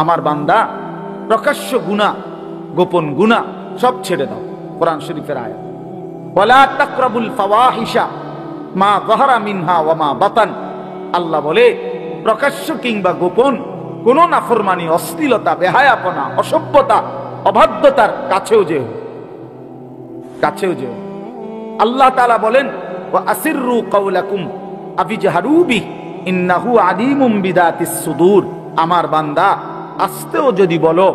আমার বান্দা প্রকাশ্য গুনাহ গোপন গুনাহ সব ছেড়ে দাও। কোরআন শরীফের আয়াত, ওয়ালা তাকরাবুল ফাওয়াহিশা মা যাহারা মিনহা ওয়া মা বাতান। আল্লাহ বলে প্রকাশ্য কিংবা গোপন কোন নাফরমানি, অশ্লীলতা, বেহায়াপনা, অসভ্যতা, অবাধ্যতার কাছেও যেও, কাছেও যেও। আল্লাহ তাআলা বলেন ওয়া আসিররু কাওলাকুম আবিজহারু বি ইন্নাহু আলিমুম বিদাতিস সুদূর। আমার বান্দা আস্তেও যদি বলো,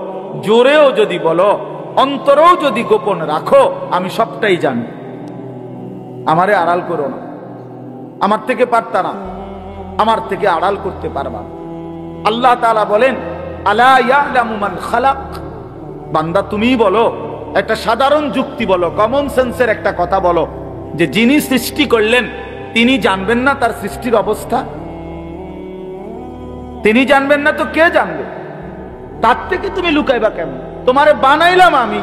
জোরেও যদি বলো, অন্তরেও যদি গোপন রাখো, আমি সবটাই জানি। আমারে আড়াল করো না, আমার থেকে পারতা না, আমার থেকে আড়াল করতে পারবা। আল্লাহ তাআলা বলেন আলা ইয়ালামু মান খালাক। বান্দা তুমিই বলো, একটা সাধারণ যুক্তি বলো, কমন সেন্সের একটা কথা বলো, যে যিনি সৃষ্টি করলেন তিনি জানবেন না তার সৃষ্টির অবস্থা? তিনি জানবেন না তো কে জানবে? তার থেকে তুমি লুকাইবা কেন? তোমারে বানাইলাম আমি,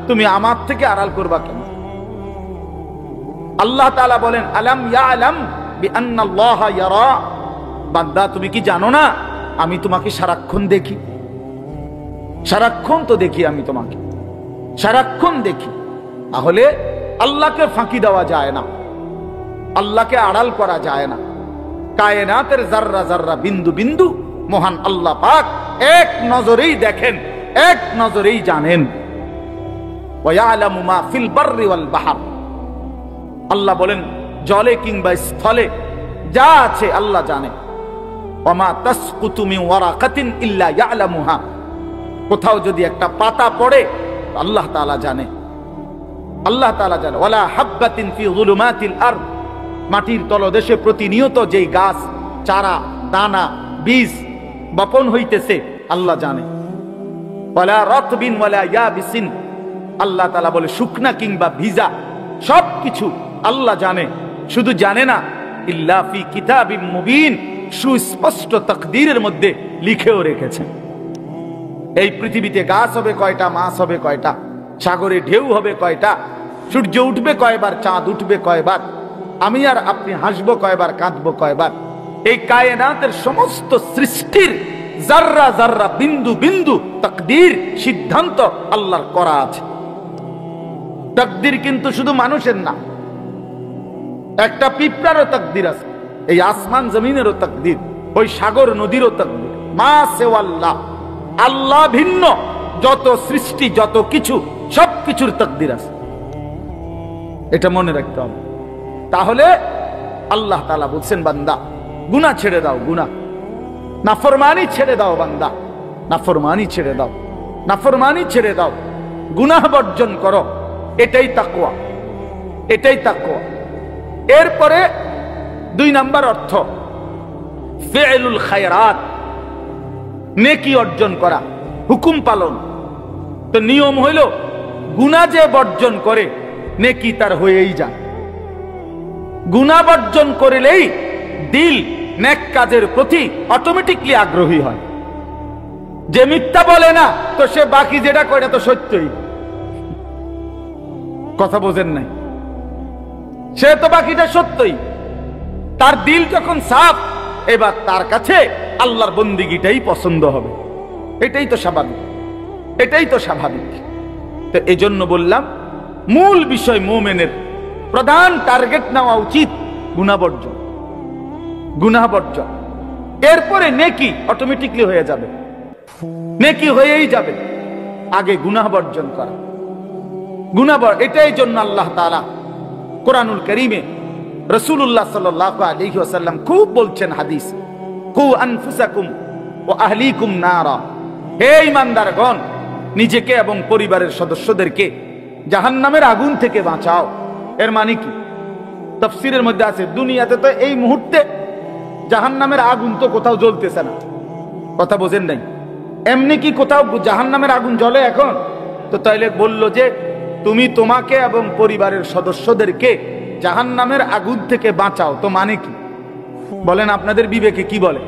তুমি আমার থেকে আড়াল করবা কেন? আল্লাহ তাআলা বলেন আলাম ইয়ালাম বিআন্নাল্লাহা ইয়ারা। বান্দা তুমি কি জানো না আমি তোমাকে সারাক্ষণ দেখি? সারাক্ষণ তো দেখি আমি তোমাকে, সারাক্ষণ দেখি। তাহলে আল্লাহকে ফাঁকি দেওয়া যায় না, আল্লাহকে আড়াল করা যায় না। কায়নাতের জাররা জাররা, বিন্দু বিন্দু মহান আল্লাহ পাক এক নজরেই দেখেন, এক নজরেই জানেন। ওয়া ইয়ালামু মা ফিল বাররি ওয়াল বাহর। আল্লাহ বলেন জলে কিংবা স্থলে যা আছে আল্লাহ জানে। ওয়া মা তাসকুতু মিন ওয়ারাকাতিন ইল্লা ইয়ালামুহা। কোথাও যদি একটা পাতা পড়ে আল্লাহ তাআলা জানে, আল্লাহ তাআলা জানে। ওয়ালা হাববাতিন ফি যুলুমাতিল আরদ। মাটির তলদেশে প্রতিনিয়ত যেই গাছ, চারা, দানা, বীজ বপন হইতেছে আল্লাহ জানে। ওয়ালা রাতবিন ওয়ালা ইয়াবিসিন। আল্লাহ তাআলা বলে শুকনা কিংবা ভিজা সবকিছু আল্লাহ জানে। শুধু জানে না, ইল্লা ফি কিতাবিম মুবিন, সুস্পষ্ট তাকদীরের মধ্যে লিখেও রেখেছেন। এই পৃথিবীতে গাছ হবে কয়টা, মাছ হবে কয়টা, সাগরে ঢেউ হবে কয়টা, সূর্য উঠবে কয়বার, চাঁদ উঠবে কয়বার, আমি আর আপনি হাসবো কয়বার, কাঁদবো কয়বার, এই কায়নাতের সমস্ত সৃষ্টির জাররা জাররা, বিন্দু বিন্দু তাকদীর, সিদ্ধান্ত আল্লাহর করা আছে। তাকদীর কিন্তু শুধু মানুষের না, একটা পিঁপড়ারও তাকদীর আছে, এই আসমান জমিনেরও তাকদীর, ওই সাগর নদীরও তাকদীর। মা সেওয়াল্লাহ, আল্লাহ ভিন্ন যত সৃষ্টি, যত কিছু, সবকিছুর তাকদীর আছে। এটা মনে রাখতে হবে। তাহলে আল্লাহ তাআলা বলছেন বান্দা গুনাহ ছেড়ে দাও, গুনাহ নাফরমানি ছেড়ে দাও। বান্দা নাফরমানি ছেড়ে দাও, নাফরমানি ছেড়ে দাও, গুনাহ বর্জন করো। এটাই তাকওয়া, এটাই তাকওয়া। এরপরে 2 নাম্বার অর্থ ফি'লুল খায়রাত, নেকি অর্জন করা, হুকুম পালন। তো নিয়ম হইল গুনাহ যে বর্জন করে নেকি তার হয়েই যায়। গুনাহ বর্জন করলেই দিল নেক কাজের প্রতি অটোমেটিকলি আগ্রহী হয়। যে মিথ্যা বলে না তো সে বাকি যেটা করে তো সত্যই, কথা বোঝেন নাই? সে তো বাকিটা সত্যই। তার দিল যখন সাফ, এবার তার কাছে আল্লাহর বন্দিগিটাই পছন্দ হবে। এটাই তো স্বাভাবিক, এটাই তো স্বাভাবিক। তো এজন্য বললাম মূল বিষয় মুমিনের প্রধান টার্গেট নেওয়া উচিত গুনাহ বর্জন, গুনাহ বর্জন। এরপরে নেকি অটোমেটিকলি হয়ে যাবে, নেকি হয়েই যাবে। আগে গুনাহ বর্জন করা, গুনাহ। এটাই জন্য আল্লাহ তাআলা কোরআনুল কারীমে রাসূলুল্লাহ সাল্লাল্লাহু আলাইহি ওয়াসাল্লাম খুব বলছেন হাদিস, কু আনফুসাকুম ওয়া আহলিকুম নারা। হে ঈমানদারগণ, নিজেকে এবং পরিবারের সদস্যদেরকে জাহান্নামের আগুন থেকে বাঁচাও। এর মানে কি? তাফসীরের মধ্যে আছে দুনিয়াতে তো এই মুহূর্তে জাহান্নামের আগুন তো কোথাও জ্বলতেছে না, কথা বোঝেন নাই? এমনি কি কোথাও জাহান্নামের আগুন জ্বলে এখন? তো তাইলে বলল যে তুমি তোমাকে এবং পরিবারের সদস্যদেরকে জাহান্নামের আগুন থেকে বাঁচাও। তো মানে কি বলেন? আপনাদের বিবেকে কি বলে?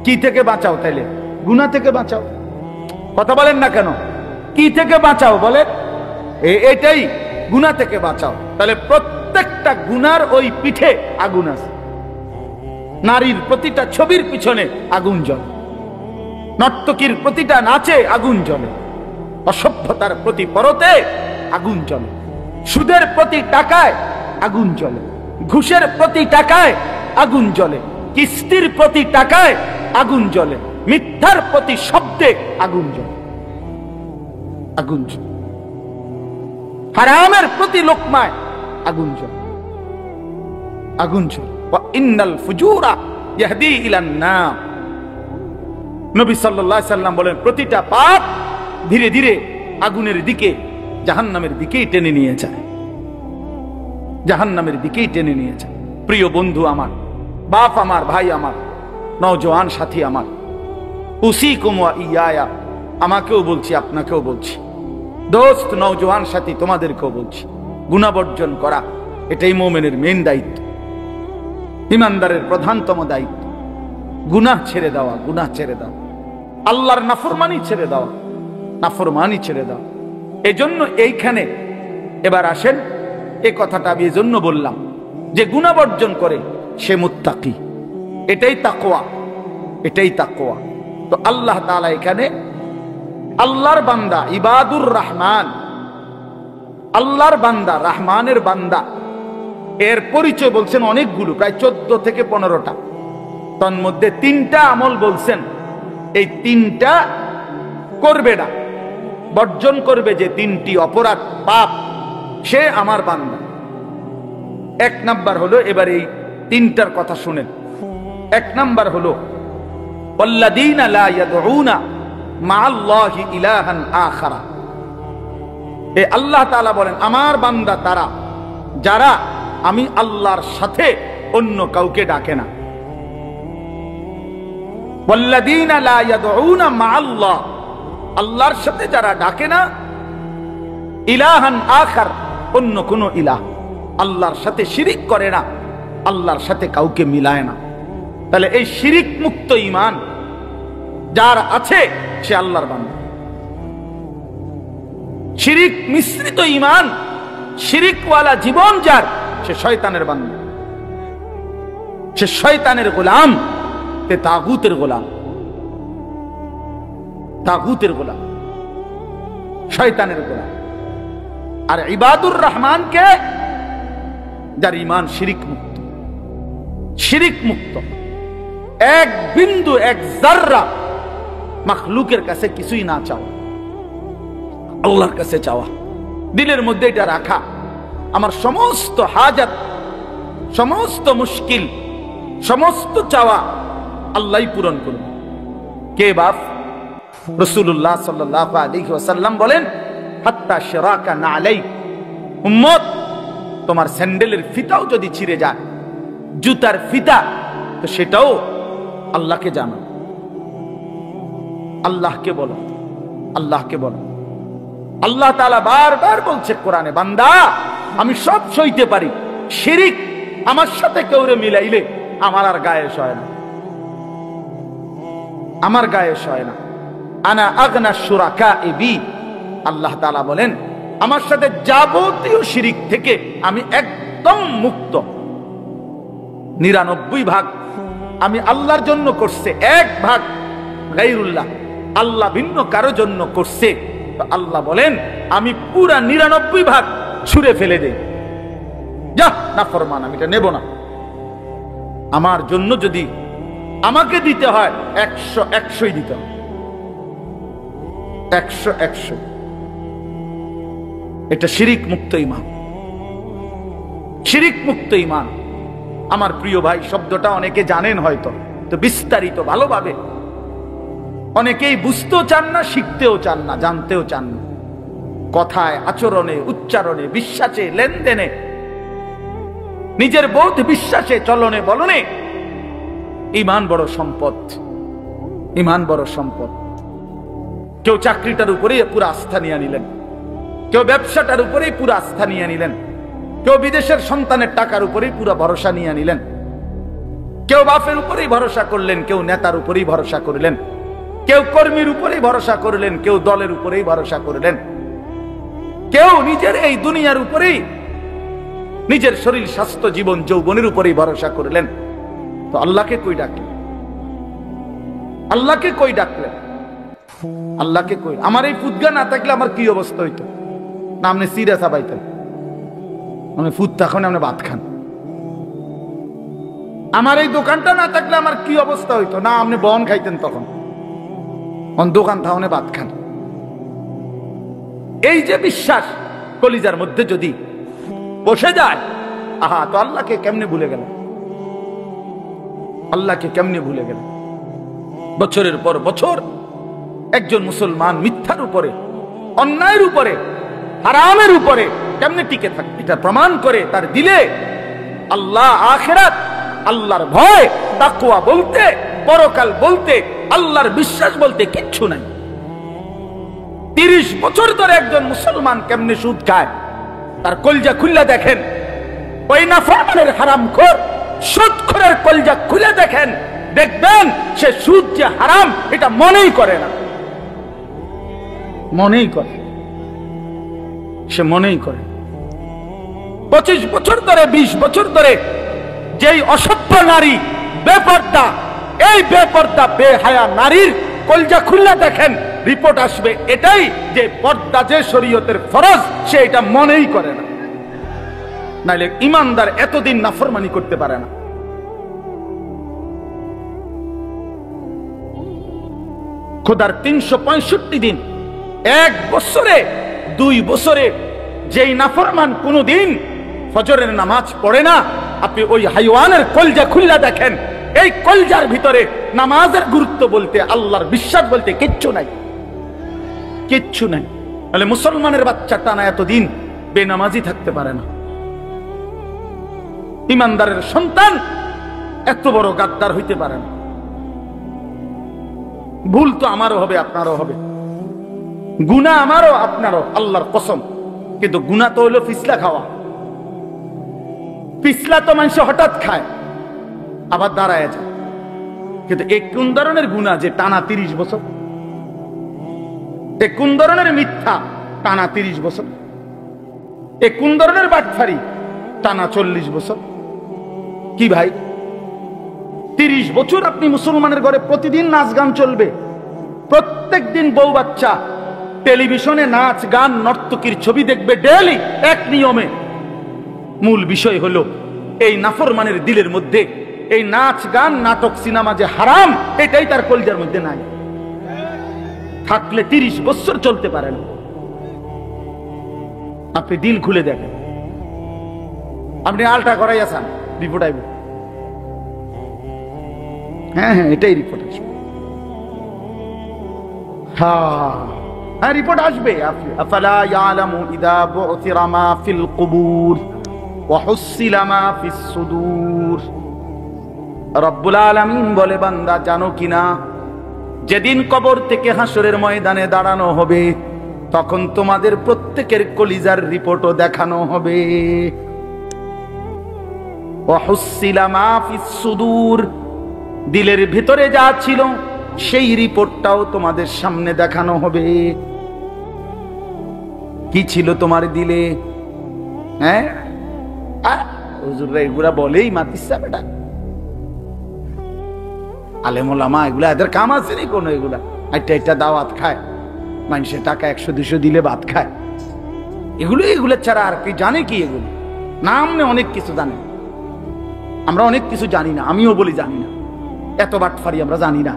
কি থেকে বাঁচাও? তাইলে গুনাহ থেকে বাঁচাও। কথা বলেন না কেন? কি থেকে বাঁচাও বলে? এটাই, গুনাহ থেকে বাঁচাও। তাহলে প্রত্যেকটা গুনার ওই পিঠে আগুন আছে, নারীর প্রতিটা ছবির পিছনে আগুন জ্বলে। নর্তকীর প্রতিটা নাচে আগুন জ্বলে, অসভ্যতার প্রতি পরতে আগুন জ্বলে, সুদের প্রতি টাকায় আগুন জ্বলে, ঘুষের প্রতি টাকায় আগুন জ্বলে, কিস্তির প্রতি টাকায় আগুন জ্বলে, মিথ্যার প্রতি শব্দে আগুন জ্বলে, আগুন জ্বলে, হারামের প্রতি লোকমায় আগুন জ্বলে, আগুন জ্বলে। ইন্নাল ফুজুরা ইয়াহদি ইলান নার। নবী সাল্লাল্লাহু আলাইহি সাল্লাম বলেন, প্রতিটা পাপ ধীরে ধীরে আগুনের দিকে, জাহান্নামের দিকেই টেনে নিয়ে যায়, জাহান্নামের দিকেই টেনে নিয়ে যায়। প্রিয় বন্ধু আমার, বাপ আমার, ভাই আমার, নওজোয়ান সাথী আমার, উসিকুম ওয়া ইয়া, আমাকেও বলছি আপনাকেও বলছি, দোস্ত নওজোয়ান সাথী তোমাদেরকেও বলছি, গুনাহ বর্জন করা এটাই মুমিনের মেইন দায়িত্ব, ইমানদারের প্রধানতম দায়িত্ব। গুনাহ ছেড়ে দেওয়া, গুনাহ ছেড়ে দাও, আল্লাহর নাফরমানি ছেড়ে দাও, নাফরমানি ছেড়ে দাও। এজন্য এইখানে এবার আসেন, এই কথাটা আমি এজন্য বললাম যে গুনাহ বর্জন করে সে মুত্তাকি, এটাই তাকওয়া, এটাই তাকওয়া। তো আল্লাহ তাআলা এখানে আল্লাহর বান্দা ইবাদুর রহমান, আল্লাহর বান্দা, রহমানের বান্দা, এর পরিচয় বলছেন অনেকগুলো, প্রায় 14 থেকে 15টা। তন্মধ্যে 3টা আমল বলছেন, এই 3টা করবে না, বর্জন করবে যে 3টি অপরাধ পাপ, সে আমার বান্দা। 1 নাম্বার হলো, এবার এই 3টার কথা শুনেন। 1 নাম্বার হলো ওয়াল্লাযীনা লা ইয়াদউনা মা'আল্লাহি ইলাহান আখারা। এই আল্লাহ তাআলা বলেন, আমার বান্দা তারা যারা আমি আল্লাহর সাথে অন্য কাউকে ডাকে না। ওয়াল্লাযীনা লা ইয়াদউনা মা'আল্লাহ, আল্লাহর সাথে যারা ডাকে না, ইলাহান আখার, অন্য কোন ইলাহ, আল্লাহর সাথে শিরিক করে না, আল্লাহর সাথে কাউকে মিলায় না। তাহলে এই শিরিক মুক্ত ঈমান যার আছে সে আল্লাহর বান্দা। শিরিক মিশ্রিত ঈমান, শিরিকওয়ালা জীবন যার, সে শয়তানের বান্দা, সে শয়তানের গোলাম, সে তাগুতের গোলাম, তাগুতের গোলাম, শয়তানের গোলাম। আর ইবাদুর রহমানকে, যার ঈমান শিরিক মুক্ত, শিরিক মুক্ত, এক বিন্দু, এক জাররা মাখলুকের কাছে কিছুই না চাওয়া, আল্লাহর কাছে চাওয়া, দিলের মধ্যে এটা রাখা, আমার সমস্ত হাজাত, সমস্ত মুশকিল, সমস্ত চাওয়া আল্লাহই পূরণ করুন। কে বাপ? রাসূলুল্লাহ সাল্লাল্লাহু আলাইহি ওয়াসাল্লাম বলেন, হাত্তা শিরাকা নালাই, উম্মত তোমার স্যান্ডেলের ফিতাও যদি ছিঁড়ে যায়, জুতার ফিতা, তো সেটাও আল্লাহকে জানো, আল্লাহকে বলো, আল্লাহকে বলো। আল্লাহ তাআলা বারবার বলছে কোরআনে, বান্দা আমি সব সইতে পারি, শিরিক আমার সাথে কেউরে মিলাইলে আমার আর গায়ে সয় না, আমার গায়ে সয় না। আনা আগনা শুরাকা বি, আল্লাহ তাআলা বলেন আমার সাথে যাবতীয় শিরিক থেকে আমি একদম মুক্ত। 99 ভাগ আমি আল্লাহর জন্য করছে, 1 ভাগ গায়রুল্লাহ, আল্লাহ ভিন্ন কারো জন্য করছে। আল্লাহ বলেন আমি পুরা 99 ভাগ ছুঁড়ে ফেলে দেই, যা নাফরমান, আমি এটা নেব না। আমার জন্য যদি আমাকে দিতে হয় 100 100ই দিতে হবে, 100 100। এটা শিরিক মুক্ত ঈমান, শিরিক মুক্ত ঈমান। আমার প্রিয় ভাই, শব্দটা অনেকে জানেন হয়তো, তো বিস্তারিত ভালোভাবে অনেকেই বুঝতেও চান না, শিখতেও চান না, জানতেও চান না। কথায়, আচরণে, উচ্চারণে, বিশ্বাসে, লেনদেনে, নিজের বোধ বিশ্বাসে, চলনে বলনে ঈমান বড় সম্পদ, ঈমান বড় সম্পদ। কেউ চাকরিটার উপরেই পুরো আস্থা নিয়ে নিলেন, কেউ ব্যবসাটার উপরেই পুরো আস্থা নিয়ে নিলেন, কেউ বিদেশের সন্তানের টাকার উপরেই পুরো ভরসা নিয়ে নিলেন, কেউ বাপের উপরেই ভরসা করলেন, কেউ নেতার উপরেই ভরসা করলেন, কেউ কর্মীর উপরেই ভরসা করলেন, কেউ দলের উপরেই ভরসা করলেন, কেউ নিজের এই দুনিয়ার উপরেই, নিজের শরীর স্বাস্থ্য জীবন যৌবনের উপরেই ভরসা করলেন। তো আল্লাহকে কই ডাকলেন? আল্লাহকে কই ডাকলেন? আল্লাহকে কই আমার এই ফুদগা না থাকলে আমার কি অবস্থা হইতো? না আপনি সিরিয়াস পাইতেন, আপনি ফুদ তখন আপনি ভাত খান। আমার এই দোকানটা না থাকলে আমার কি অবস্থা হইতো? না আপনি বন খাইতেন তখন, দোকান থাকলে ভাত খান। এই যে বিশ্বাস কলিজার মধ্যে যদি বসে যায়, আহা, তো আল্লাহকে কেমনে ভুলে গেল? আল্লাহকে কেমনে ভুলে গেল? বছরের পর বছর একজন মুসলমান মিথ্যার উপরে, অন্যায়ের উপরে, হারামের উপরে কেমনে টিকে থাকে? এটা প্রমাণ করে তার দিলে আল্লাহ, আখিরাত, আল্লাহর ভয়, তাকওয়া বলতে, পরকাল বলতে, আল্লাহর বিশ্বাস বলতে কিচ্ছু নাই। 30 বছর ধরে একজন মুসলমান কেমনে সুদ খায়, তার কলজা খুলে দেখেন। ওই নাফরমানের হারামখোর সুদখোরের কলজা খুলে দেখেন, দেখবেন সে সুদ যে হারাম এটা মনেই করে না, মনেই করে, সে মনেই করে। 25 বছর ধরে, 20 বছর ধরে যেই অসভ্য নারী বেপর্দা, এই বেপর্দা বেহায়া নারীর কলজা খুলে দেখেন, রিপোর্ট আসবে এটাই যে পর্দা যে শরীয়তের ফরজ সে এটা মনেই করে না। নাইলে ইমানদার এতদিন নাফরমানি করতে পারে না। খোদার 365 দিন, 1 বছরে, 2 বছরে যেই নাফরমান কোনদিন ফজরের নামাজ পড়ে না, আপনি ওই হাইওয়ানের কলজা খুলে দেখেন, এই কলজার ভিতরে নামাজের গুরুত্ব বলতে, আল্লাহর বিশ্বাস বলতে কিচ্ছু নাই, কিচ্ছু নাই। তাহলে মুসলমানের বাচ্চাটা না এতদিন বেনামাজি থাকতে পারে না। ইমানদারের সন্তান এত বড় গাদ্দার হইতে পারে না। ভুল তো আমারও হবে, আপনারও হবে, গুনাহ আমারও আপনারও, আল্লাহর কসম। কিন্তু গুনাহ তো হলো পিছলা খাওয়া। পিছলা তো মানুষ হঠাৎ খায় আবার দাঁড়ায় যায়, কিন্তু এই কোন ধরনের গুনাহ যে টানা 30 বছর? এ কোন ধরনের মিথ্যা টানা 30 বছর? এ কোন ধরনের বাটফারি টানা 40 বছর? কি ভাই, 30 বছর আপনি মুসলমানের ঘরে প্রতিদিন নাচ গান চলবে, প্রত্যেক দিন বউ বাচ্চা টেলিভিশনে নাচ গান নর্তকীর ছবি দেখবে ডেইলি এক নিয়মে। মূল বিষয় হলো এই নাফরমানের দিলের মধ্যে এই নাচ গান নাটক সিনেমা যে হারাম, এটাই তার কলজার মধ্যে নাই। থাকলে 30 বছর চলতে পারে না। আপনি দিল খুলে দেখেন, আপনি আলটা করাই আছেন, রিপোর্ট আইব। হ্যাঁ হ্যাঁ, এটাই রিপোর্ট আসবে। হ্যাঁ, রিপোর্ট আসবে। আফালা ইয়ালামু ইযা বু'থিরা মা ফিল কুবুর ওয়া হুসিলা মা ফিস সুদূর। রব্বুল আলামিন বলে, বান্দা জানো কিনা, যেদিন কবর থেকে হাসরের ময়দানে দাঁড়ানো হবে, তখন তোমাদের প্রত্যেকের কলিজার রিপোর্টও দেখানো হবে। ওয়া হুসিলা মা ফিস সুদূর, দিলের ভিতরে যা ছিল সেই রিপোর্টটাও তোমাদের সামনে দেখানো হবে। কি ছিল তোমার দিলে? হ্যাঁ, হুজুররা এগুলা বলেই মাতিসা বেটা, আলেম ওলামা এগুলা এদের কাম আছে নি কোনো? এগুলা একটা দাওয়াত খায়, মানুষের টাকা 100-200 দিলে ভাত খায়। এগুলো ছাড়া আর কি জানে কি? এগুলো নাম নে অনেক কিছু জানে, আমরা অনেক কিছু জানি না। আমিও বলি জানি না। এত বাটফারি আমরা জানি না,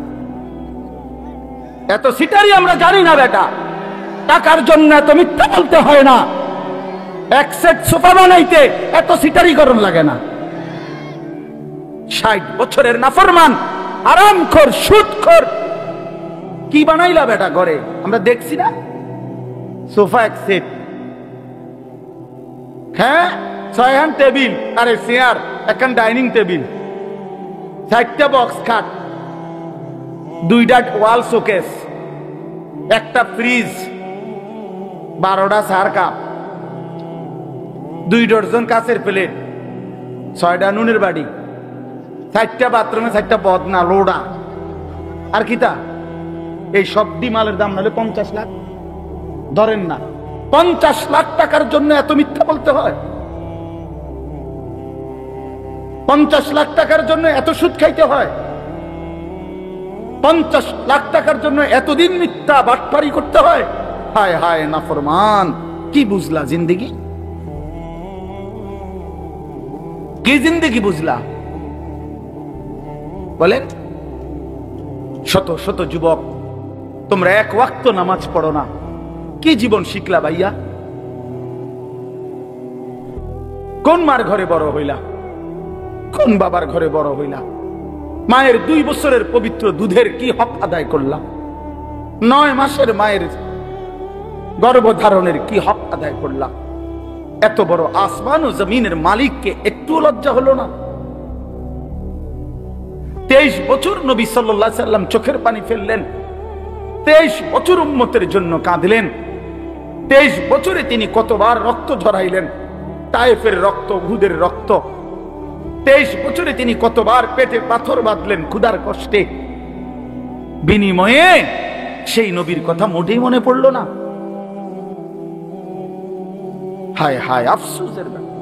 এত সিটারি আমরা জানি না বেটা। টাকার জন্য এত মিথ্যা বলতে হয় না, এক সেট সোফা বানাইতে এত সিটারি করণ লাগে না। 60 বছরের নাফরমান, আরামখোর, সুদখোর, কি বানাইলা বেটা ঘরে? আমরা দেখছি না, সোফা এক সেট, হ্যাঁ 6 টেবিল, আরে চেয়ার, একখান ডাইনিং টেবিল, 4টা বক্স খাট, 2টা ওয়াল শোকেস, একটা ফ্রিজ, 12টা চার কাপ, 2 ডজন কাঁচের প্লেট, 6টা নুনের বাড়ি, 4টা বাথরুমে 4টা বদনা লোড়া। আর কিতা? এই সব মালের দাম নাহলে 50 লাখ ধরেন না। 50 লাখ টাকার জন্য এত মিথ্যা বলতে হয়? 50 লাখ টাকার জন্য এত সুদ খাইতে হয়? 50 লাখ টাকার জন্য এতদিন মিথ্যা বাটপারি করতে হয়? হায় হায় নাফরমান, কি বুঝলা জিন্দেগি? কি জিন্দেগি বুঝলা বলেন? শত শত যুবক, তোমরা এক ওয়াক্ত নামাজ পড়ো না, কি জীবন শিখলা ভাইয়া? কোন মার ঘরে বড় হইলা? কোন বাবার ঘরে বড় হইলা? মায়ের 2 বছরের পবিত্র দুধের কি হক আদায় করলাম? 9 মাসের মায়ের গর্ভধারণের কি হক আদায় করলাম? এত বড় আসমান ও জমিনের মালিককে একটু লজ্জা হলো না? 23 বছর নবী সাল্লাল্লাহু আলাইহি সাল্লাম চোখের পানি ফেললেন, 23 বছর উম্মতের জন্য কাঁদলেন, 23 বছরে তিনি কতবার রক্ত ঝরাইলেন, তায়েফের রক্ত, উহুদের রক্ত। 23 বছরে তিনি কতবার পেটে পাথর বাঁধলেন ক্ষুধার কষ্টে, বিনিময়ে সেই নবীর কথা মোটেই মনে পড়ল না। হায় হায় আফসোসের ব্যাপার।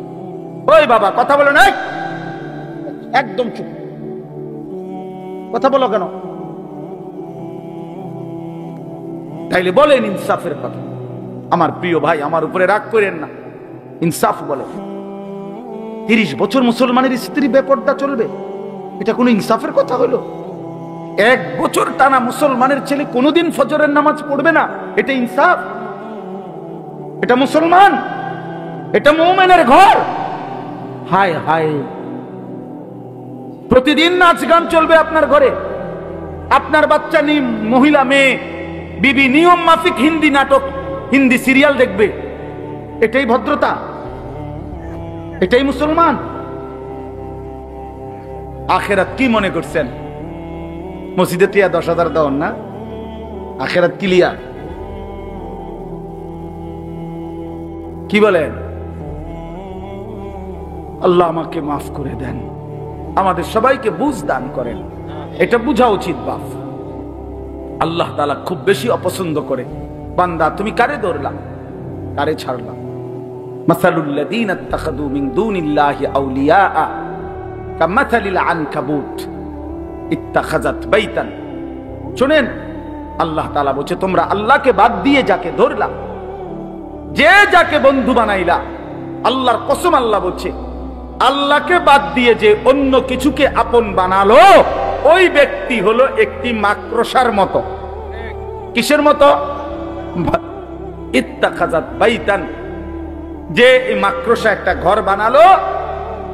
ওই বাবা কথা বলো না, একদম চুপ, কথা বলো কেন? তাইলে বলেন ইনসাফের কথা। আমার প্রিয় ভাই, আমার উপরে রাগ করেন না, ইনসাফ বলেন। 30 বছর মুসলমানের স্ত্রী বেপর্দা চলবে, এটা কোনো ইনসাফের কথা হলো? 1 বছর টানা মুসলমানের ছেলে কোনোদিন ফজরের নামাজ পড়বে না, এটা ইনসাফ? এটা মুসলমান? এটা মুমিনের ঘর? হায় হায়, প্রতিদিন নাচ গান চলবে আপনার ঘরে, আপনার বাচ্চা মহিলা মেয়ে বিবি নিয়ম মাফিক হিন্দি নাটক, হিন্দি সিরিয়াল দেখবে, এটাই ভদ্রতা? এটাই মুসলমান? আখেরাত কি মনে করছেন? মসজিদে টিয়া 10,000 দাও না, আখেরাত ক্লিয়ার। কি বলেন? আল্লাহ আমাকে মাফ করে দেন, আমাদের সবাইকে বুঝ দান করেন। এটা বুঝা উচিত বাপ। আল্লাহ তাআলা খুব বেশি অপছন্দ করে, বান্দা তুমি কারে ধরলা, কারে ছাড়লা? মাসালুল লাযীনা ইত্তাখাযু মিন দুনিল্লাহি আউলিয়া কামাসালিল আনকাবুত ইত্তাখাযাত বাইতান। শুনেন, আল্লাহ তাআলা বলছে তোমরা আল্লাহকে বাদ দিয়ে যাকে ধরলা, যে যাকে বন্ধু বানাইলা, আল্লাহর কসম আল্লাহ বলছে আল্লাহকে বাদ দিয়ে যে অন্য কিছুকে আপন বানালো, ওই ব্যক্তি হলো একটি মাকড়সার মতো। কিসের মতো? ইত্তাখাযাত বাইতান, যে এই মাকড়সা একটা ঘর বানালো।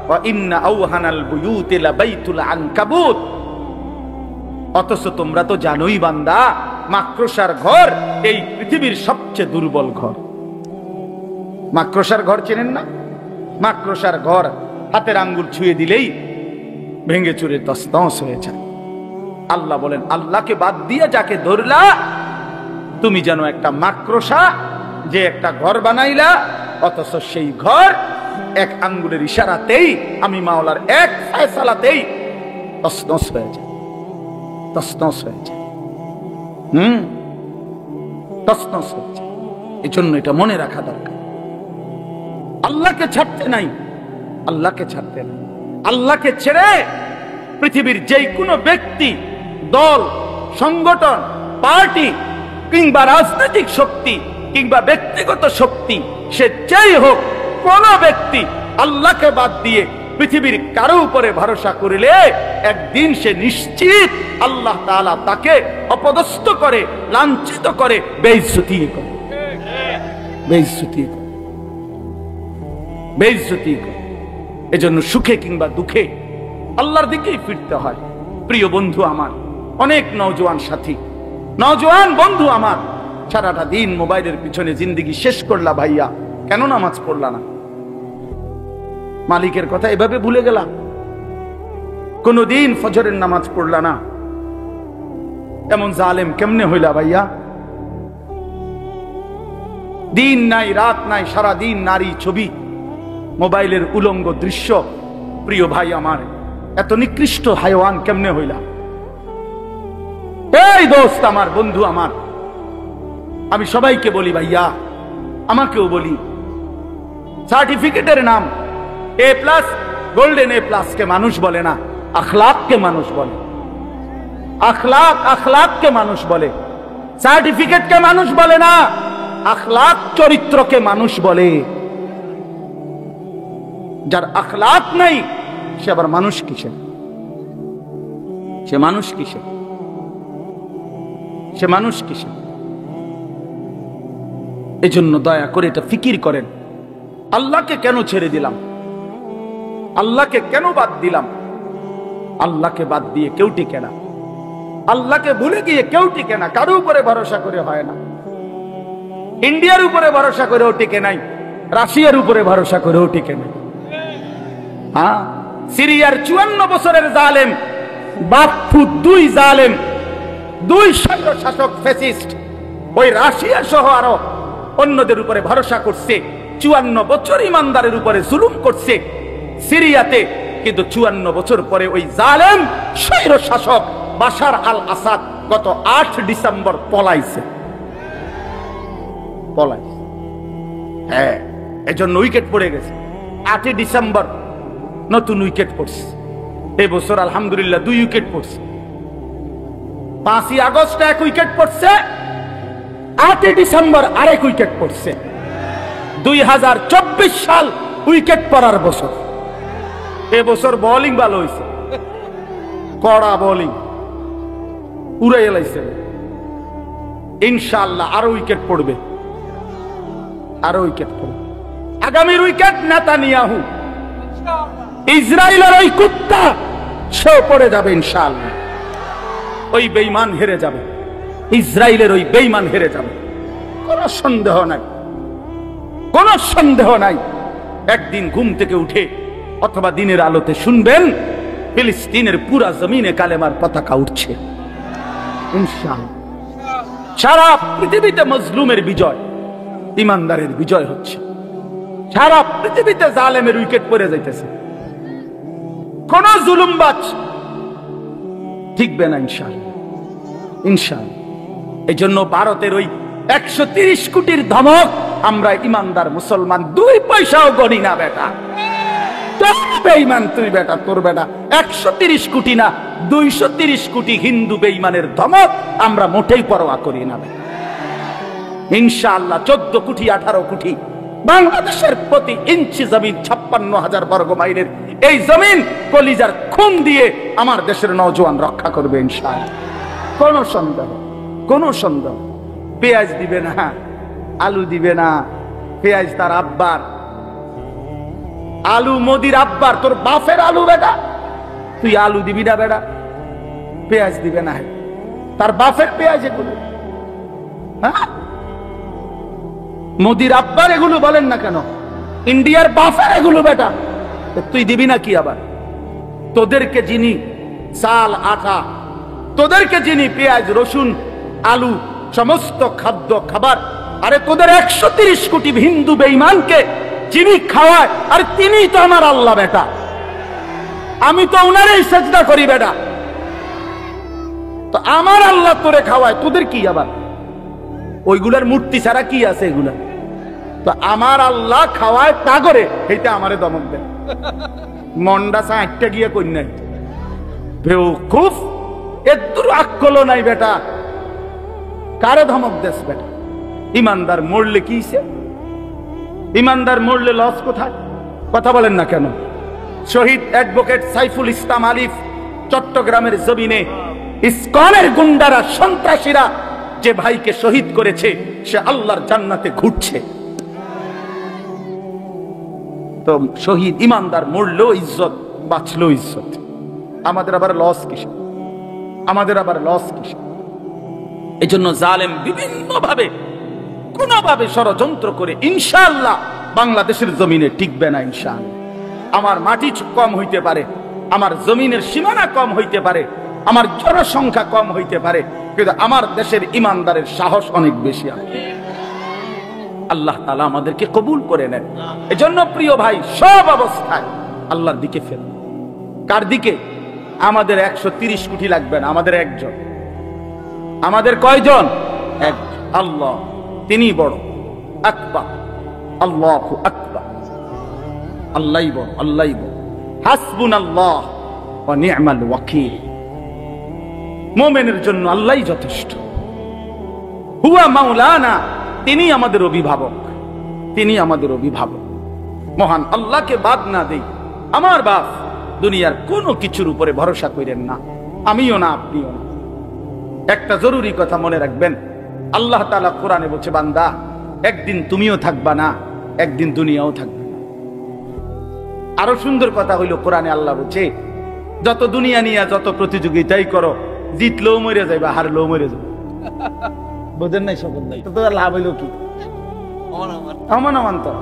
ওয়া ইন্না আওহানাল বুয়ুতি লাবাইতুল আনকাবুত। অথচ তোমরা তো জানোই বান্দা, মাকড়সার ঘর এই পৃথিবীর সবচেয়ে দুর্বল ঘর। মাকড়সার ঘর চেনেন না? মাকড়সার ঘর হাতের আঙ্গুল ছুঁয়ে দিলেই ভেঙে চুরে তছনছ হয়ে যায়। আল্লাহ বলেন আল্লাহকে বাদ দিয়ে যাকে ধরলা, তুমি যেন একটা মাকড়সা যে একটা ঘর বানাইলা, অথচ সেই ঘর এক আঙ্গুলের ইশারাতেই, আমি মাওলার এক ফয়সালাতেই তছনছ হয়ে যায়, তছনছ হয়ে যায়। তছনছ হয়ে যায়। এই জন্য এটা মনে রাখা দরকার। আল্লাহকে ছাড়তে নাই, আল্লাহকে ছাড়তে নাই। আল্লাহকে ছেড়ে পৃথিবীর যে কোনো ব্যক্তি, দল, সংগঠন, পার্টি কিংবা রাজনৈতিক শক্তি কিংবা ব্যক্তিগত শক্তি, সে যেই হোক, কোন ব্যক্তি আল্লাহকে বাদ দিয়ে পৃথিবীর কারো উপরে ভরসা করিলে একদিন সে নিশ্চিত আল্লাহ তাআলা তাকে অপদস্থ করে, লাঞ্ছিত করে, বেইজ্জতি করে, বেইজ্জতি করে, বেইজ্জতি করে। এজন্য সুখে কিংবা দুঃখে আল্লাহর দিকেই ফিরতে হয়। প্রিয় বন্ধু আমার, অনেক নওজোয়ান সাথী, নওজোয়ান বন্ধু আমার, সারাটা দিন মোবাইলের পিছনে জিন্দেগি শেষ করলা ভাইয়া, কেন নামাজ পড়লা না? মালিকের কথা এভাবে ভুলে গেলা? কোনদিন ফজরের নামাজ পড়লা না? এমন জালেম কেমনে হইলা ভাইয়া? দিন নাই রাত নাই, সারা দিন নারী ছবি, মোবাইলের উলঙ্গ দৃশ্য। প্রিয় ভাই আমার, এত নিকৃষ্ট হায়াওয়ান কেমনে হইলা? এই দোস্ত আমার, বন্ধু আমার, আমি সবাইকে বলি ভাইয়া, আমাকেও বলি, সার্টিফিকেটের নাম A+, গোল্ডেন A+ কে মানুষ বলে না, আখলাককে মানুষ বলে। আখলাক, আখলাককে মানুষ বলে, সার্টিফিকেটকে মানুষ বলে না, আখলাক চরিত্রকে মানুষ বলে। যার আখলাক নাই সে আবার মানুষ কিসে? সে মানুষ কিসে? সে মানুষ কিসে? এজন্য দয়া করে এটা ফিকির করেন, আল্লাহকে কেন ছেড়ে দিলাম? আল্লাহকে কেন বাদ দিলাম? আল্লাহকে বাদ দিয়ে কেউ টিকে না, আল্লাহকে ভুলে গিয়ে কেউ টিকে না। কারো উপরে ভরসা করে হয় না। ইন্ডিয়ার উপরে ভরসা করেও টিকে নাই, রাশিয়ার উপরে ভরসা করেও টিকে নাই। হ্যাঁ, সিরিয়ার 54 বছরের জালেম বাপ্পু, 2 জালেম, 2 শাসক ফ্যাসিস্ট, ওই রাশিয়া সহ আরো অন্যদের উপরে ভরসা করছে। 54 বছর ইমানদারের উপরে জুলুম করছে সিরিয়াতে, কিন্তু 54 বছর পরে ওই জালেম স্বৈর শাসক বাশার আল আসাদ গত 8 ডিসেম্বর পলাইছে। হ্যাঁ, এজন্য উইকেট পড়ে গেছে। 8 ডিসেম্বর নতুন উইকেট পড়ছে। এই বছর আলহামদুলিল্লাহ 2 উইকেট পড়ছে। 5ই আগস্ট 1 উইকেট পড়ছে, 8 ডিসেম্বর আরেক উইকেট পড়ছে। 2024 সাল উইকেট পড়ার বছর। এবছর বোলিং ভালো হয়েছে, কড়া বোলিং উড়াই এলাইছে। ইনশাআল্লাহ আরো উইকেট পড়বে, আরো উইকেট পড়বে। আগামীর উইকেট নেতানিয়াহু, ইসরায়েলের ওই কুত্তা, সেও পড়ে যাবে ইনশাআল্লাহ। ওই বেঈমান হেরে যাবে, ইসরায়েলের ওই বেঈমান হেরে যাবে, কোনো সন্দেহ নাই, কোনো সন্দেহ নাই। একদিন ঘুম থেকে উঠে অথবা দিনের আলোতে শুনবেন ফিলিস্তিনের পুরা জমিনে কালেমার পতাকা উঠছে ইনশাআল্লাহ। সারা পৃথিবীতে মজলুমের বিজয়, ইমানদারের বিজয় হচ্ছে। সারা পৃথিবীতে জালেমের উইকেট পড়ে যাইতেছে, কোন জুলুমবাজ ঠিকবে না ইনশাআল্লাহ, ইনশাআল্লাহ। এই জন্য ভারতের ওই 130 কোটির ধমক আমরা ইমানদার মুসলমান 2 পয়সাও গণি না বেটা। বেঈমান তুই বেটা, তোর বেটা 130 কোটি না 230 কোটি হিন্দু বেঈমানের ধমক আমরা মোটেই পরোয়া করি না ইনশাআল্লাহ। 14 কোটি 18 কোটি বাংলাদেশের প্রতি ইঞ্চি জমিন, 56,000 বর্গ মাইলের এই জমিন কলিজার খুন দিয়ে আমার দেশের নওজোয়ান রক্ষা করবে ইনশাআল্লাহ। কোন সন্দেহ, কোন সন্দেহ। পেঁয়াজ দিবে না, আলু দিবে না, পেঁয়াজ তার আব্বার, আলু মোদির আব্বার, তোর বাপের আলু বেটা, তুই আলু দিবি না বেটা, পেঁয়াজ দিবে না, তার বাপের পেঁয়াজ এগুলো। হ্যাঁ, মোদির আব্বার এগুলো বলেন না কেন, ইন্ডিয়ার বাপের এগুলো বেটা, তুই দিবি না কি আবার? তোদেরকে যিনি চাল আটা, তোদেরকে যিনি পেঁয়াজ রসুন আলু সমস্ত খাদ্য খাবার, আরে তোদের 130 কোটি হিন্দু বেঈমানকে যিনি খাওয়ায়, আর তিনি তো আমার আল্লাহ বেটা, আমি তো ওনারই সেজদা করি বেটা, তো আমার আল্লাহ তোরে খাওয়ায়, তোদের কি আবার? ওইগুলার মূর্তি ছাড়া কি আছে এগুলা? তো আমার আল্লাহ খাওয়ায় তা করে এইটা আমারে দমক দেয়। মন্ডা একটা গিয়ে কই নাই, বেওকুফ, এত আকল নাই বেটা, কারে ধমক দেশ বেটা? ইমানদার মরলে কি হইছে? ইমানদার মরলে লস কোথায়? কথা বলেন না কেন? শহীদ অ্যাডভোকেট সাইফুল ইসলাম আলিফ চট্টগ্রামের জমিনে ইসকনের গুন্ডারা, সন্ত্রাসীরা যে ভাইকে শহীদ করেছে, সে আল্লাহর জান্নাতে ঘুরছে। তো শহীদ ইমানদার মরলেও ইজ্জত, বাঁচলেও ইজ্জত। আমাদের আবার লস কিসে? আমাদের আবার লস কিসে? এই জন্য জালেম বিভিন্নভাবে কোনভাবে ষড়যন্ত্র করে ইনশাআল্লাহ বাংলাদেশের জমিনে টিকবে না ইনশাআল্লাহ। আমার মাটি কম হইতে পারে, আমার জমিনের সীমানা কম হইতে পারে, আমার জনসংখ্যা কম হইতে পারে, কিন্তু আমার দেশের ইমানদারের সাহস অনেক বেশি আছে। আল্লাহ তাআলা আমাদেরকে কবুল করে নেন। এজন্য প্রিয় ভাই, সব অবস্থায় আল্লাহর দিকে ফের। কার দিকে? আমাদের 130 কোটি লাগবে না, আমাদের একজন। আমাদের কয়জন? এক। আল্লাহ তিনি বড়, আকবার, আল্লাহু আকবার, আল্লাহই বড়, আল্লাহই বড়। হাসবুনাল্লাহ ওয়া নি'মাল ওয়াকিল। মুমিনের জন্য আল্লাহই যথেষ্ট। হুয়া মাওলানা, তিনি আমাদের অভিভাবক, তিনি আমাদের অভিভাবক। মহান আল্লাহকে বাদ না দেই আমার বাপ, দুনিয়ার কোনো কিছুর উপরে ভরসা করেন না, আমিও না আপনিও না। একটা জরুরি কথা মনে রাখবেন, আল্লাহ তাআলা কোরআনে বলছে, বান্দা একদিন তুমিও থাকবা না, একদিন দুনিয়াও থাকবে না। আরো সুন্দর কথা হইল, কোরআনে আল্লাহ বলছে, যত দুনিয়া নিয়ে যত প্রতিযোগিতাই করো, জিতলেও মরে যাইবা, হারলেও মরে যাবে। বোঝেন নাই? শপথ নাই তো লাভ হইল কি? অমান অমান তো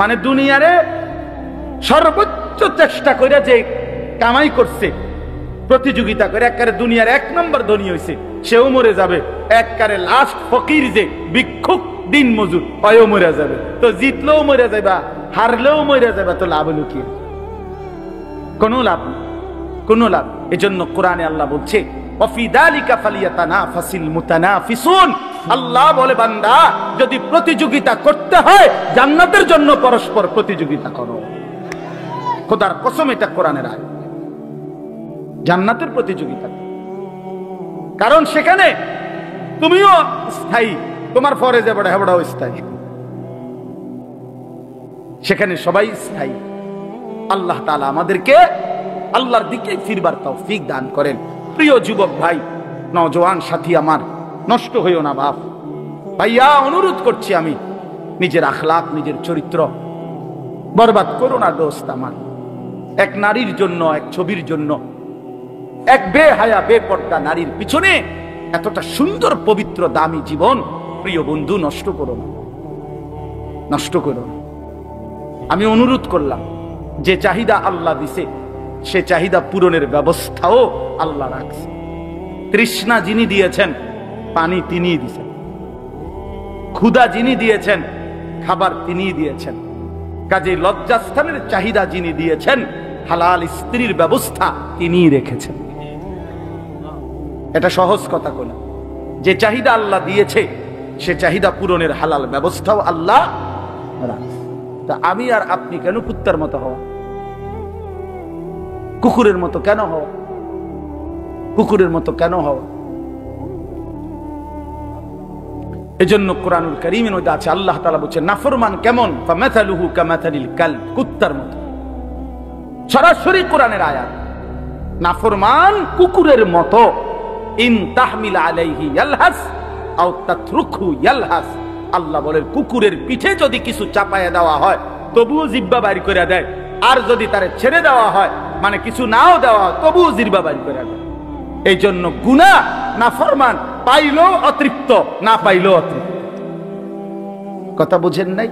মানে দুনিয়ারে সর্বোচ্চ চেষ্টা করে যে কামাই করছে, প্রতিযোগিতা করে একবারে দুনিয়ার 1 নম্বর ধনী হয়েছে, সেও মরে যাবে। একবারে লাস্ট ফকির যে ভিক্ষুক দিন মজুর, অয়ও মরে যাবে। তো জিতলেও মরে যাবা, হারলেও মরে যাবে, তো লাভ হলো কি? কোনো লাভ নেই, কোনো লাভ। এজন্য কোরআনে আল্লাহ বলছে, ওয়াফি যালিকা ফালিয়াতানাফাসিল মুতানাফিসুন। আল্লাহ বলে, বান্দা যদি প্রতিযোগিতা করতে হয়, জান্নাতের জন্য পরস্পর প্রতিযোগিতা করো। খোদার কসম, এটা কোরআনের আয়াত। জান্নাতের প্রতিযোগিতা, কারণ সেখানে তুমিও স্থায়ী, তোমার ফরজে বড় হেবড়াও স্থায়ী, সেখানে সবাই স্থায়ী। আল্লাহ তাআলা আমাদেরকে আল্লাহর দিকে ফিরবার তৌফিক দান করেন। প্রিয় যুবক ভাই, নওজোয়ান সাথী আমার, নষ্ট হইও না বাপ ভাইয়া, অনুরোধ করছি আমি, নিজের আখলাক, নিজের চরিত্র বরবাদ করো না দোস্ত আমার। এক নারীর জন্য, এক ছবির জন্য, এক বেহায়া বেপর্দা নারীর পিছনে এতটা সুন্দর পবিত্র দামি জীবন, প্রিয় বন্ধু, নষ্ট করো না, নষ্ট করো না। আমি অনুরোধ করলাম, যে চাহিদা আল্লাহ দিছে সে চাহিদা পূরণের ব্যবস্থাও আল্লাহ রাখছে। তৃষ্ণা যিনি দিয়েছেন, পানি তিনিই দিয়েছেন। ক্ষুধা যিনি দিয়েছেন, খাবার তিনিই দিয়েছেন। কাজে লজ্জাস্থানের চাহিদা যিনি দিয়েছেন, হালাল স্ত্রীর ব্যবস্থা তিনিই রেখেছেন। এটা সহজ কথা বলে, যে চাহিদা আল্লাহ দিয়েছে সে চাহিদা পূরণের হালাল ব্যবস্থাও আল্লাহ রাখছে। তা আমি আর আপনি কেন কুত্তার মতো হওয়া, কুকুরের মতো কেন হওয়া, কুকুরের মতো কেন হওয়া? এজন্য কোরআনুল কারীমের মধ্যে আছে, আল্লাহ তাআলা বলেছেন, নাফরমান কেমন? ফামাথালুহু কামাথালিল কালব, কুত্তার মতো। সরাসরি কোরআনের আয়াত। নাফরমান কুকুরের মতো। ইন তাহমিল আলাইহি ইয়ালহাস আও তাতরুকহু ইয়ালহাস। আল্লাহ বলেন, কুকুরের পিঠে যদি কিছু চাপায়া দেওয়া হয় তবুও জিহ্বা বাইর করে দেয়, আর যদি তারে ছেড়ে দেওয়া হয়, মানে কিছু নাও দেওয়া হয়, তবুও জিহ্বা বাইর করে দেয়। এই জন্য গুনাহ, নাফরমান পাইলেও অতৃপ্ত, না পাইলেও অতৃপ্ত। কথা বুঝেন নাই?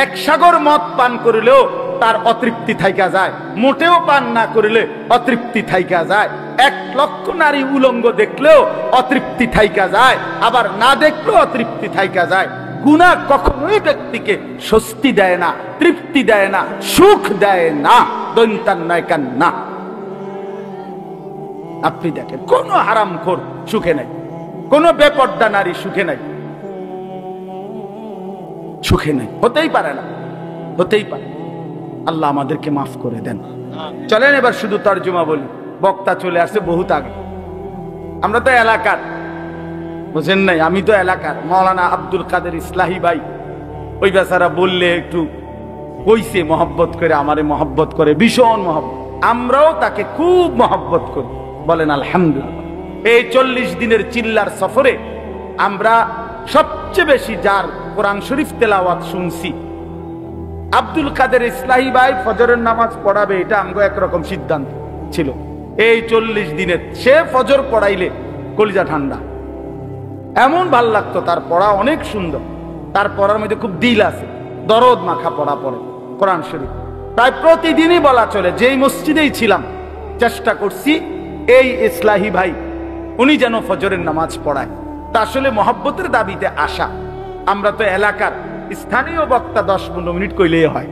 এক সাগর মদ পান করিলেও তার অতৃপ্তি থাইকা যায়, মোটেও পান না করিলে অতৃপ্তি থাইকা যায়। 1 লক্ষ নারী উলঙ্গ দেখলেও অতৃপ্তি থাইকা যায়, আবার না দেখলেও অতৃপ্তি থাইকা যায়। গুনাহ কখনোই ব্যক্তিকে স্বস্তি দেয় না, তৃপ্তি দেয় না, সুখ দেয় না। দৈন্তান নায়কান না। আপনি দেখেন, কোন হারামখোর সুখে নাই, কোন বেপর্দা নারী সুখে নাই, সুখে নাই, হতেই পারে না, হতেই পারে। আল্লাহ আমাদেরকে মাফ করে দেন। চলেন এবার শুধু তর্জমা বলি, বক্তা চলে আসছে বহুত আগে। আমরা তো এলাকার, বুঝেন নাই? আমি তো এলাকার। মাওলানা আব্দুল কাদের ইসলাহি ভাই, ওই বেচারা বললে একটু কইছে মহব্বত করে, আমারে মহব্বত করে, ভীষণ মহব্বত। আমরাও তাকে খুব মহব্বত করি, বলেন আলহামদুলিল্লাহ। এই 40 দিনের চিল্লার সফরে আমরা সবচেয়ে বেশি যার কোরআন শরীফ তেলাওয়াত শুনছি, আব্দুল কাদের ইসলাহি ভাই ফজরের নামাজ পড়াবে, এটা আমগো একরকম সিদ্ধান্ত ছিল। এই 40 দিনে সে ফজর পড়াইলে কলিজা ঠান্ডা, এমন ভাল লাগতো। তার পড়া অনেক সুন্দর, তার পড়ার মধ্যে খুব দিল আছে, দরদ মাখা পড়া পড়ে কোরআন শরীফ। তাই প্রতিদিনই বলা চলে, যেই মসজিদেই ছিলাম চেষ্টা করছি এই ইসলাহি ভাই উনি যেন ফজরের নামাজ পড়ায়। তা আসলে মহব্বতের দাবিতে আসা। আমরা তো এলাকার স্থানীয় বক্তা 10-15 মিনিট কইলেই হয়।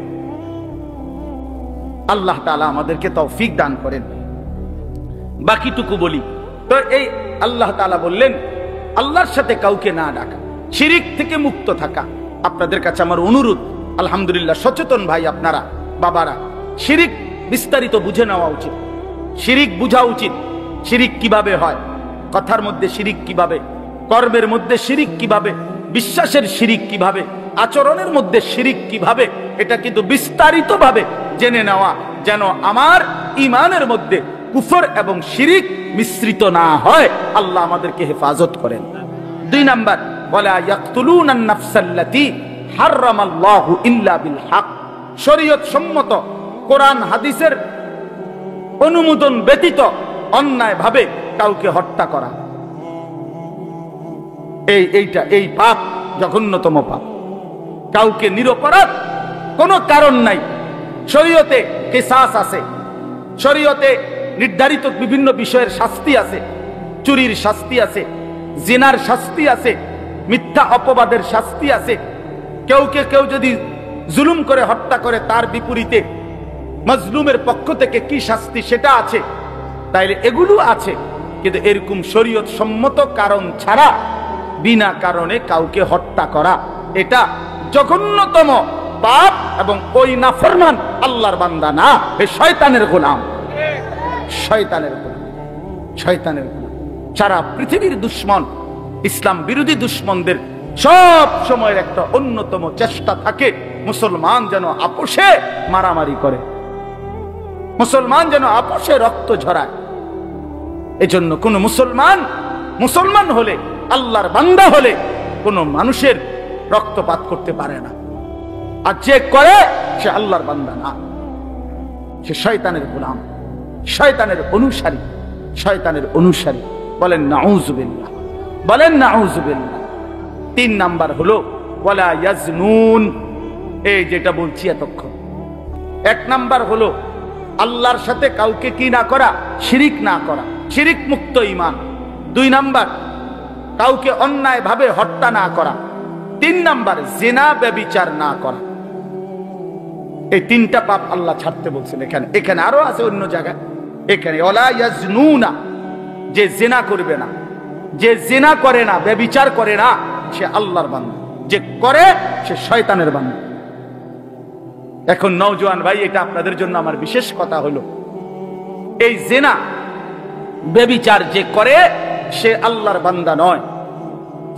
আল্লাহ তাআলা আমাদেরকে তৌফিক দান করেন। বাকিটুকু বলি তো, এই আল্লাহ তাআলা বললেন আল্লাহর সাথে কাউকে না ডাকা, শিরিক থেকে মুক্ত থাকা। আপনাদের কাছে আমার অনুরোধ, আলহামদুলিল্লাহ সচেতন ভাই আপনারা, বাবারা, শিরিক বিস্তারিত বুঝে নেওয়া উচিত, শিরিক বুঝা উচিত। শিরিক কিভাবে হয়, কথার মধ্যে শিরিক কিভাবে, কর্মের মধ্যে শিরিক কিভাবে, বিশ্বাসের শিরিক কিভাবে, আচরণের মধ্যে শিরিক কিভাবে, এটা কিন্তু বিস্তারিতভাবে জেনে নেওয়া, যেন আমার ঈমানের মধ্যে কুফর এবং শিরিক মিশ্রিত না হয়। আল্লাহ আমাদেরকে হেফাজত করেন। 2 নাম্বার, ওয়ালা ইয়াকতুলুনান নাফসাল্লাতী হারামাল্লাহু ইল্লা বিল হক। শরীয়ত সম্মত কোরআন হাদিসের অনুমোদন ব্যতীত অন্যায় ভাবে কাউকে হত্যা করা, এই পাপ, জঘন্যতম পাপ। কাউকে নিরপরাধ, কোনো কারণ নাই, শরীয়তে কিসাস আছে, শরীয়তে নির্ধারিত বিভিন্ন বিষয়ের শাস্তি আছে। চুরির শাস্তি আছে, জিনার শাস্তি আছে, মিথ্যা অপবাদের শাস্তি আছে। কেউ যদি জুলুম করে হত্যা করে, তার বিপরীতে মাজলুমের পক্ষ থেকে কি শাস্তি সেটা আছে। তাইলে এগুলো আছে, কিন্তু এরকম শরীয়ত সম্মত কারণ ছাড়া বিনা কারণে কাউকে হত্যা করা, এটা জঘন্যতম পাপ। এবং ওই নাফরমান আল্লাহর বান্দা না, এই শয়তানের গোলাম, শয়তানের গোলাম, শয়তানের গোলাম। সারা পৃথিবীর দুশ্মন, ইসলাম বিরোধী দুশ্মনদের সব সময়ের একটা অন্যতম চেষ্টা থাকে মুসলমান যেন আপোষে মারামারি করে, মুসলমান যেন আপোষে রক্ত ঝরায়। এজন্য কোন মুসলমান হলে, আল্লাহর বান্দা হলে কোন মানুষের রক্তপাত করতে পারে না। আর যে করে সে আল্লাহর বান্দা না, সে শয়তানের গোলাম, শয়তানের অনুসারী, শয়তানের অনুসারী। বলেন নাউযুবিল্লাহ, বলেন নাউযুবিল্লাহ। 3 নাম্বার হলো ওয়ালা ইয়াজনুন। এই যেটা বলছি এতক্ষণ, 1 নাম্বার হলো আল্লাহর সাথে কাউকে কি না করা, শিরিক না করা, শিরিক মুক্ত ঈমান। 2 নাম্বার কাউকে অন্যায় ভাবে হত্যা না করা। 3 নাম্বার জিনা ব্যভিচার না করা। এই 3টা পাপ আল্লাহ ছাড়তে বলছেন এখানে আরো আছে অন্য জায়গায়। এখানে ওয়ালা ইয়াজনুনা, যে জিনা করবে না, যে জিনা করে না, ব্যভিচার করে না, সে আল্লাহর বান্দা, যে করে সে শয়তানের বান্দা। এখন নওজোয়ান ভাই, এটা আপনাদের জন্য আমার বিশেষ কথা হলো, এই জিনা ব্যভিচার যে করে সে আল্লাহর বান্দা নয়,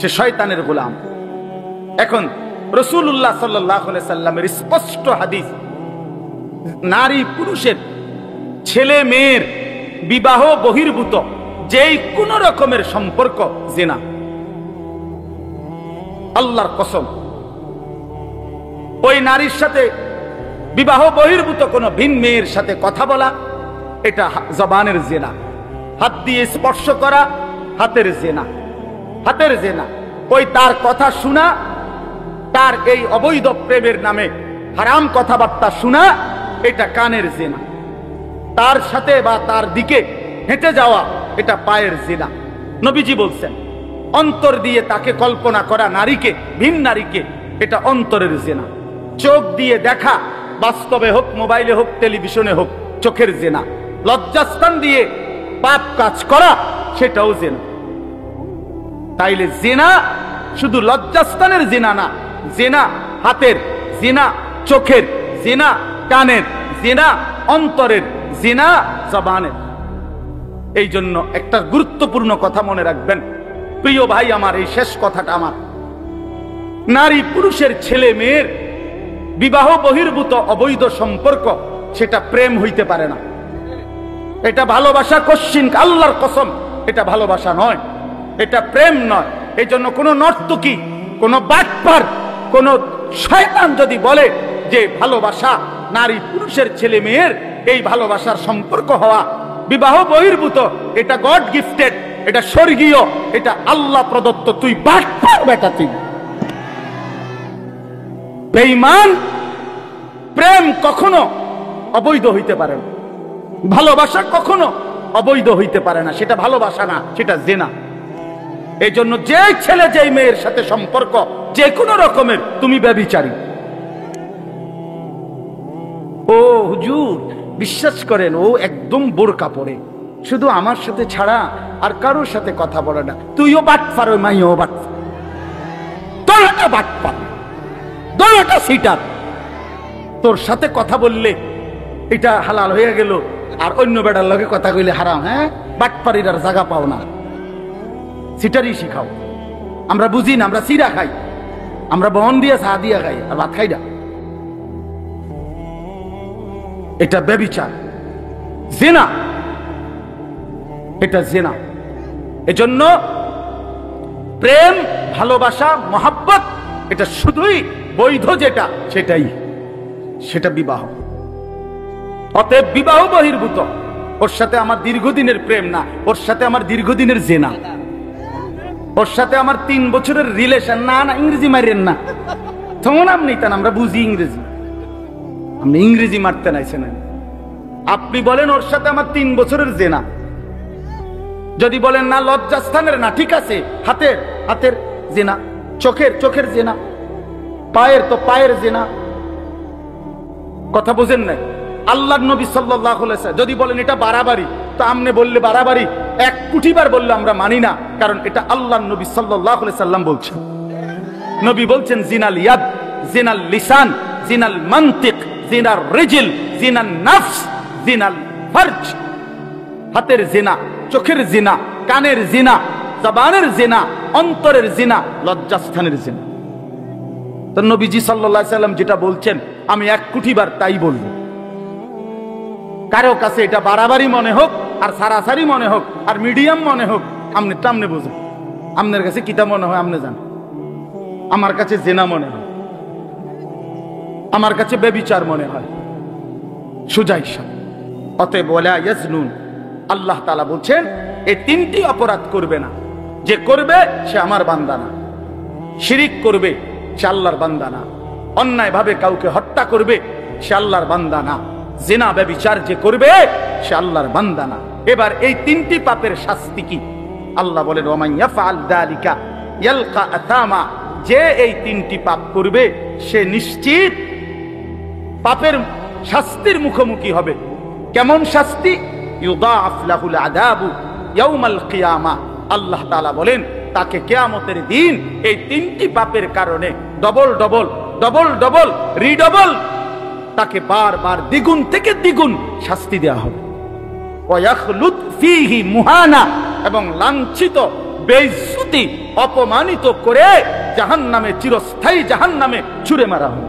সে শয়তানের গোলাম। এখন রাসূলুল্লাহ সাল্লাল্লাহু আলাইহি সাল্লামের স্পষ্ট হাদিস, নারী পুরুষের, ছেলে মেয়ের বিবাহ বহির্ভূত যেই কোন রকমের সম্পর্ক জিনা। আল্লাহর কসম, ওই নারীর সাথে বিবাহ বহির্ভূত কোন ভিন মেয়ের সাথে কথা বলা, এটা জবানের জিনা। হাত দিয়ে স্পর্শ করা, হাতের জিনা, হাতের জিনা। ওই তার কথা শোনা, তার এই অবৈধ প্রেমের নামে হারাম কথাবার্তা শোনা, এটা কানের জিনা। তার সাথে বা তার দিকে হেঁটে যাওয়া, এটা পায়ের জিনা। নবীজি বলছেন, অন্তর দিয়ে তাকে কল্পনা করা নারীকে, ভিন নারীকে, এটা অন্তরের জিনা। চোখ দিয়ে দেখা, বাস্তবে হোক, মোবাইলে হোক, টেলিভিশনে হোক, চোখের জিনা। লজ্জাস্থান দিয়ে পাপ কাজ করা, সেটাও জিনা। তাইলে জিনা শুধু লজ্জাস্থানের জিনা না, জিনা হাতের, জিনা চোখের, জিনা কানের, জিনা অন্তরের, জিনা জবানের। এই জন্য একটা গুরুত্বপূর্ণ কথা মনে রাখবেন প্রিয় ভাই আমার, এই শেষ কথাটা আমার, নারী পুরুষের, ছেলে মেয়ের বিবাহ বহির্ভূত অবৈধ সম্পর্ক, সেটা প্রেম হইতে পারে না, এটা ভালোবাসা কশ্চিন, আল্লাহর কসম, এটা ভালোবাসা নয়, এটা প্রেম নয়। এই জন্য কোন নর্তকী, কোন বাটপার, কোন শয়তান যদি বলে যে ভালোবাসা নারী পুরুষের, ছেলে মেয়ের এই ভালোবাসার সম্পর্ক হওয়া বিবাহ বহির্ভূত, এটা গড গিফটেড, এটা স্বর্গীয়, এটা আল্লাহ প্রদত্ত, তুই বাটপার বেটা, তুই বেঈমান। প্রেম কখনো অবৈধ হইতে পারে না, ভালোবাসা কখনো অবৈধ হইতে পারে না, সেটা ভালোবাসা না, সেটা জিনা। এই জন্য যে ছেলে যেই মেয়ের সাথে সম্পর্ক যে কোনো রকমের, তুমি ব্যভিচারী। ও হুজুর, বিশ্বাস করেন, ও একদম বোরকা পরে, শুধু আমার সাথে ছাড়া আর কারোর সাথে কথা বলে না। তুইও বাটপার, ওই মাইও বাটপার, তোরটা বাটপার, তোরটা সিটার। তোর সাথে কথা বললে এটা হালাল হয়ে গেল, আর অন্য বেটার লগে কথা কইলে হারাম। হ্যাঁ, বাটপাড়ির আর জায়গা পাও না, সিটারি শিখাও। আমরা বুঝি না, আমরা সিরা খাই, আমরা বহন দিয়ে চা দিয়া খাই আর ভাত খাই না। এটা ব্যভিচার, জিনা, এটা জিনা। এজন্য প্রেম, ভালোবাসা, মহাব্বত এটা শুধুই বৈধ যেটা সেটা বিবাহ। অতএব বিবাহ বহির্ভূত। ওর সাথে আমার দীর্ঘদিনের প্রেম না, ওর সাথে আমার দীর্ঘদিনের জেনা, ওর সাথে আমার 3 বছরের রিলেশন না। না, ইংরেজি মারেন না, তখন আপনি তান, আমরা বুঝি ইংরেজি, আপনি ইংরেজি মারতে নাইছেন। আপনি বলেন ওর সাথে আমার 3 বছরের জেনা। যদি বলেন না লজ্জাস্থানের না, ঠিক আছে, হাতের জেনা, চোখের জেনা, পায়ের জেনা। কথা বুঝেন নাই? আল্লাহর নবী সাল্লাল্লাহু আলাইহি ওয়াসাল্লাম যদি বলেন এটা বাড়াবাড়ি, তো আমনে বললে বাড়াবাড়ি 1 কোটি বার বললে আমরা মানি না, কারণ এটা আল্লাহর নবী সাল্লাল্লাহু আলাইহি ওয়াসাল্লাম বলছেন। নবী বলছেন জিনাল ইয়াদ, জিনাল লিসান, জিনাল মানতিক, জিনার রিজল, জিনান নফস, জিনাল ফরজ। হাতের জিনা, চোখের জিনা, কানের জিনা, জবানের জিনা, অন্তরের জিনা, লজ্জাস্থানের জিনা। তো নবীজি সাল্লাল্লাহু আলাইহি ওয়াসাল্লাম যেটা বলছেন আমি 1 কোটি বার তাই বলবো। কারো কাছে এটা বাড়াবাড়ি মনে হোক, আর সারাসারি মনে হোক, আর মিডিয়াম মনে হোক, আমনে বুঝুন। আপনার কাছে কিতা মনে হয় আপনি জান, আমার কাছে জেনা মনে হয়, আমার কাছে ব্যভিচার মনে হয়, সুজাই সাহেব। অতএব ওয়ালা ইয়াজনুন, আল্লাহ তাআলা বলছেন এই 3টি অপরাধ করবে না। যে করবে সে আমার বান্দা না। শিরিক করবে সে আল্লাহর বান্দা না। অন্যায় ভাবে কাউকে হত্যা করবে সে আল্লাহর বান্দা না। জিনা ব্যভিচার যে করবে সে আল্লাহর বান্দা না। এবার এই 3টি পাপের শাস্তি কি? আল্লাহ বলেন ওয়া ইয়াফআল যালিকা ইয়ালকা আথামা, যে এই 3টি পাপ করবে সে নিশ্চিত পাপের শাস্তির মুখোমুখি হবে। কেমন শাস্তি? ইউদাআফ লাহুল আযাবু ইয়াউমাল কিয়ামা, আল্লাহ তাআলা বলেন তাকে কিয়ামতের দিন এই 3টি পাপের কারণে ডবল রিডবল তাকে বারবার দ্বিগুণ থেকে দ্বিগুণ শাস্তি দেওয়া হবে। ওয়া ইয়াখলুদ ফীহি মুহানা, এবং লাঞ্ছিত, বেইজ্জতি, অপমানিত করে জাহান্নামে, চিরস্থায়ী জাহান্নামে ছুঁড়ে মারা হবে।